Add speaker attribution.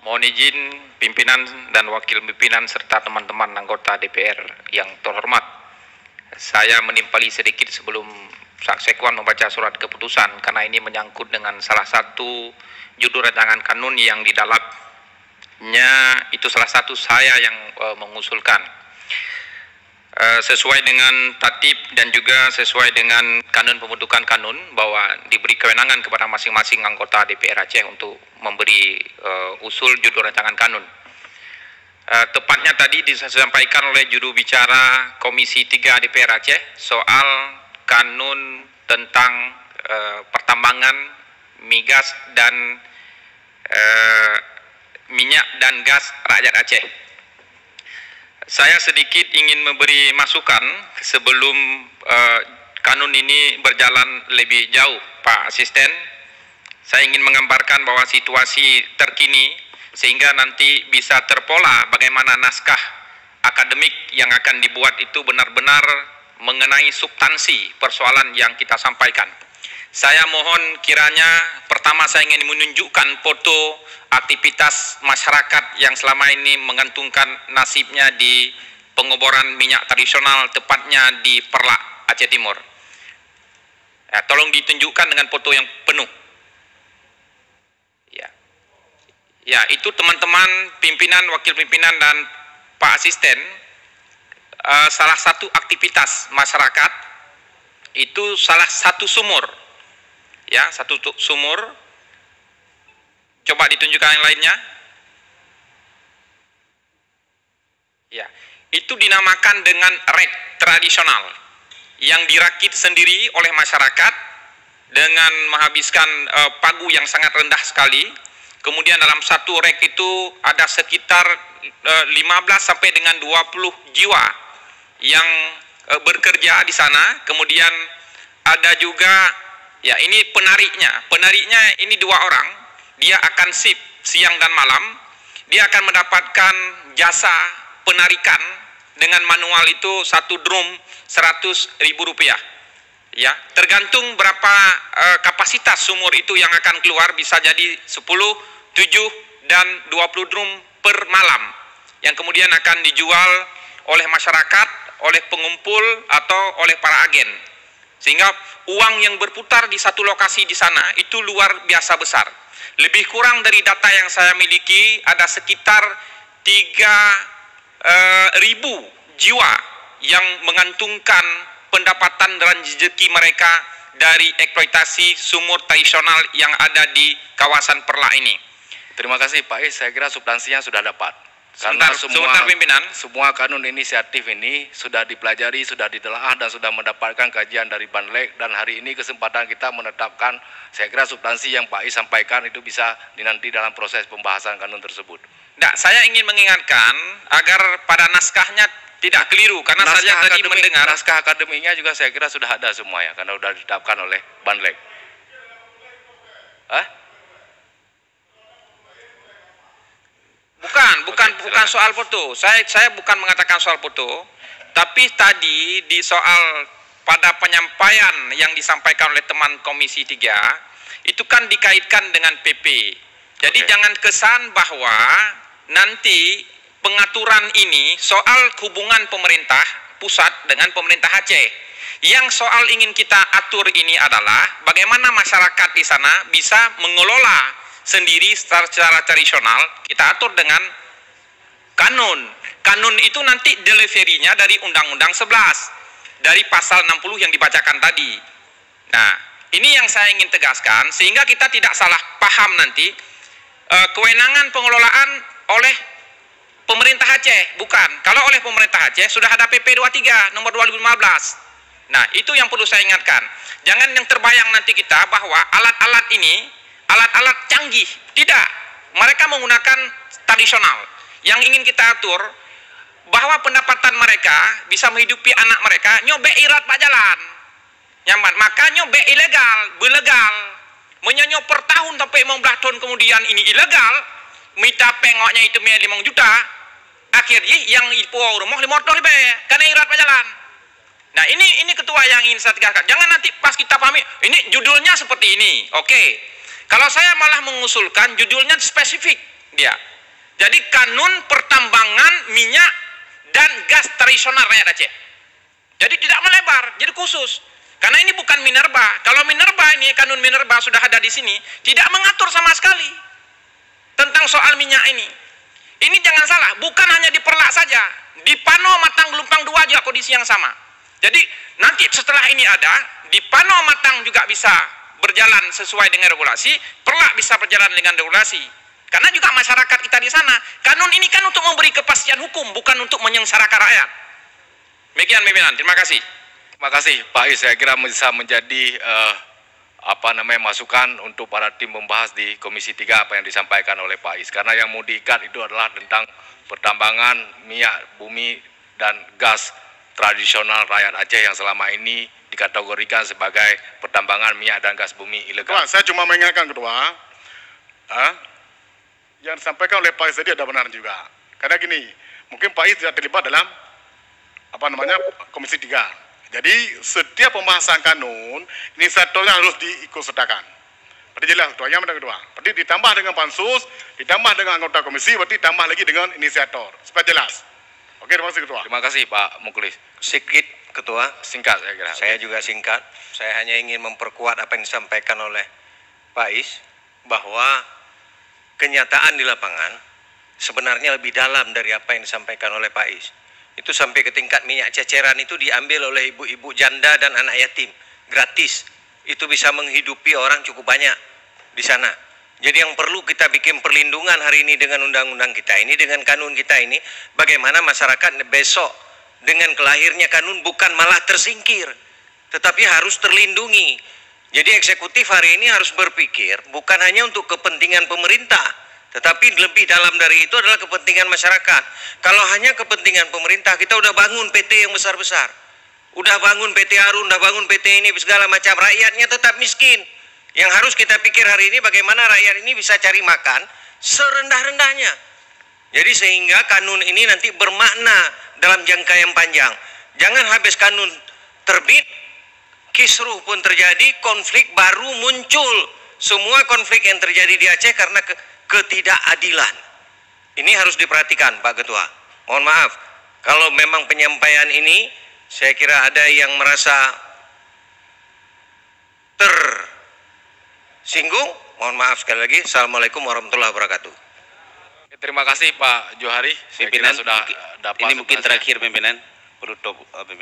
Speaker 1: Mohon izin pimpinan dan wakil pimpinan serta teman-teman anggota DPR yang terhormat. Saya menimpali sedikit sebelum Sekwan membaca surat keputusan karena ini menyangkut dengan salah satu judul rancangan kanun yang di dalamnya itu salah satu saya yang mengusulkan. Sesuai dengan tatib dan juga sesuai dengan kanun pembentukan kanun bahwa diberi kewenangan kepada masing-masing anggota DPR Aceh untuk memberi usul judul rancangan kanun. Tepatnya tadi disampaikan oleh juru bicara Komisi 3 DPR Aceh soal kanun tentang pertambangan migas dan minyak dan gas rakyat Aceh. Saya sedikit ingin memberi masukan sebelum kanun ini berjalan lebih jauh, Pak Asisten. Saya ingin menggambarkan bahwa situasi terkini sehingga nanti bisa terpola bagaimana naskah akademik yang akan dibuat itu benar-benar mengenai substansi persoalan yang kita sampaikan. Saya mohon kiranya pertama saya ingin menunjukkan foto aktivitas masyarakat yang selama ini menggantungkan nasibnya di pengoboran minyak tradisional, tepatnya di Perlak, Aceh Timur. Tolong ditunjukkan dengan foto yang penuh. Ya, itu teman-teman pimpinan, wakil pimpinan dan Pak Asisten, salah satu aktivitas masyarakat itu salah satu sumur. Ya, satu sumur. Coba ditunjukkan yang lainnya. Ya, itu dinamakan dengan rek tradisional yang dirakit sendiri oleh masyarakat dengan menghabiskan pagu yang sangat rendah sekali. Kemudian dalam satu rek itu ada sekitar 15 sampai dengan 20 jiwa yang bekerja di sana. Kemudian ada juga, ya ini penariknya ini 2 orang. Dia akan shift siang dan malam. Dia akan mendapatkan jasa penarikan dengan manual itu satu drum Rp100.000. Ya, tergantung berapa kapasitas sumur itu yang akan keluar, bisa jadi 10, 7 dan 20 drum per malam yang kemudian akan dijual oleh masyarakat, oleh pengumpul atau oleh para agen. Sehingga uang yang berputar di satu lokasi di sana itu luar biasa besar. Lebih kurang dari data yang saya miliki ada sekitar 3.000 jiwa yang mengantungkan pendapatan dan rezeki mereka dari eksploitasi sumur tradisional yang ada di kawasan Perlak ini.
Speaker 2: Terima kasih Pak Is, saya kira substansinya sudah dapat.
Speaker 1: Sebentar pimpinan.
Speaker 2: Semua kanun inisiatif ini sudah dipelajari, sudah ditelaah dan sudah mendapatkan kajian dari Banlek, dan hari ini kesempatan kita menetapkan, saya kira substansi yang Pak Is sampaikan itu bisa dinanti dalam proses pembahasan kanun tersebut.
Speaker 1: Nah, saya ingin mengingatkan agar pada naskahnya tidak keliru karena saya tadi mendengar
Speaker 2: naskah akademiknya juga saya kira sudah ada semua ya, karena sudah ditetapkan oleh Banlek.
Speaker 1: Bukan soal foto. Saya bukan mengatakan soal foto, tapi tadi di soal pada penyampaian yang disampaikan oleh teman Komisi 3 itu kan dikaitkan dengan PP. Jadi jangan kesan bahwa nanti pengaturan ini soal hubungan pemerintah pusat dengan pemerintah Aceh. Yang soal ingin kita atur ini adalah bagaimana masyarakat di sana bisa mengelola sendiri secara tradisional. Kita atur dengan kanun. Kanun itu nanti delivery-nya dari Undang-Undang 11 dari pasal 60 yang dibacakan tadi. Nah, ini yang saya ingin tegaskan sehingga kita tidak salah paham nanti kewenangan pengelolaan oleh pemerintah Aceh, bukan. Kalau oleh pemerintah Aceh sudah ada PP 23 nomor 2015. Nah, itu yang perlu saya ingatkan. Jangan yang terbayang nanti kita bahwa alat-alat ini alat-alat canggih. Tidak. Mereka menggunakan tradisional. Yang ingin kita atur bahwa pendapatan mereka bisa menghidupi anak mereka nyobek irat pak jalan. Nyaman. Maka nyobek ilegal, belegal. Menyonyok per tahun sampai 15 tahun kemudian ini ilegal. Minta pengoknya itu 5 juta. Akhirnya yang ipu rumah 5 tahun lebih karena irat pak jalan. Nah, ini ketua yang ingin saya tegaskan. Jangan nanti pas kita pahami, ini judulnya seperti ini. Oke. Kalau saya malah mengusulkan judulnya spesifik. dia. Jadi kanun pertambangan minyak dan gas tradisional rakyat Aceh. Jadi tidak melebar, jadi khusus. Karena ini bukan minerba. Kalau minerba ini, kanun minerba sudah ada di sini, tidak mengatur sama sekali tentang soal minyak ini. Ini jangan salah, bukan hanya di Perlak saja, di Pano Matang Gelumpang 2 juga kondisi yang sama. Jadi nanti setelah ini ada, di Pano Matang juga bisa berjalan sesuai dengan regulasi, Perlak bisa berjalan dengan regulasi. Karena juga masyarakat kita di sana, kanun ini kan untuk memberi kepastian hukum, bukan untuk menyengsarakan rakyat. Demikian pimpinan, terima kasih.
Speaker 2: Terima kasih Pak Is, saya kira bisa menjadi masukan untuk para tim membahas di Komisi 3 apa yang disampaikan oleh Pak Is. Karena yang mau diikat itu adalah tentang pertambangan minyak bumi dan gas tradisional rakyat Aceh yang selama ini dikategorikan sebagai pertambangan minyak dan gas bumi ilegal.
Speaker 3: Ketua, saya cuma mengingatkan Ketua, yang disampaikan oleh Pak Is tadi ada benar juga. Karena gini, mungkin Pak Is tidak terlibat dalam Komisi 3. Jadi setiap pembahasan kanun, inisiatornya harus diikutsertakan. Berarti jelas Ketua, yang mana Ketua? Berarti ditambah dengan pansus, ditambah dengan anggota komisi, berarti tambah lagi dengan inisiator. Supaya jelas. Oke, terima kasih Ketua.
Speaker 2: Terima kasih Pak Muklis.
Speaker 4: Sedikit Ketua,
Speaker 2: Singkat saya kira.
Speaker 4: saya juga singkat. Saya hanya ingin memperkuat apa yang disampaikan oleh Pak Is, bahwa kenyataan di lapangan sebenarnya lebih dalam dari apa yang disampaikan oleh Pak Is. Itu sampai ke tingkat minyak ceceran itu diambil oleh ibu-ibu janda dan anak yatim gratis. Itu bisa menghidupi orang cukup banyak di sana. Jadi yang perlu kita bikin perlindungan hari ini dengan undang-undang kita ini, dengan kanun kita ini, bagaimana masyarakat besok dengan kelahirnya kanun bukan malah tersingkir, tetapi harus terlindungi. Jadi eksekutif hari ini harus berpikir bukan hanya untuk kepentingan pemerintah, tetapi lebih dalam dari itu adalah kepentingan masyarakat. Kalau hanya kepentingan pemerintah, kita udah bangun PT yang besar-besar, udah bangun PT Harun, udah bangun PT ini segala macam, rakyatnya tetap miskin. Yang harus kita pikir hari ini bagaimana rakyat ini bisa cari makan serendah-rendahnya. Jadi sehingga kanun ini nanti bermakna dalam jangka yang panjang. Jangan habis kanun terbit, kisruh pun terjadi, konflik baru muncul. Semua konflik yang terjadi di Aceh karena ketidakadilan. Ini harus diperhatikan Pak Ketua. Mohon maaf, kalau memang penyampaian ini saya kira ada yang merasa tersinggung, mohon maaf sekali lagi. Assalamualaikum warahmatullahi wabarakatuh.
Speaker 2: Terima kasih Pak Johari. Saya kira
Speaker 5: Pimpinan,
Speaker 2: sudah dapat.
Speaker 5: ini mungkin terakhir pimpinan, penutup pimpinan.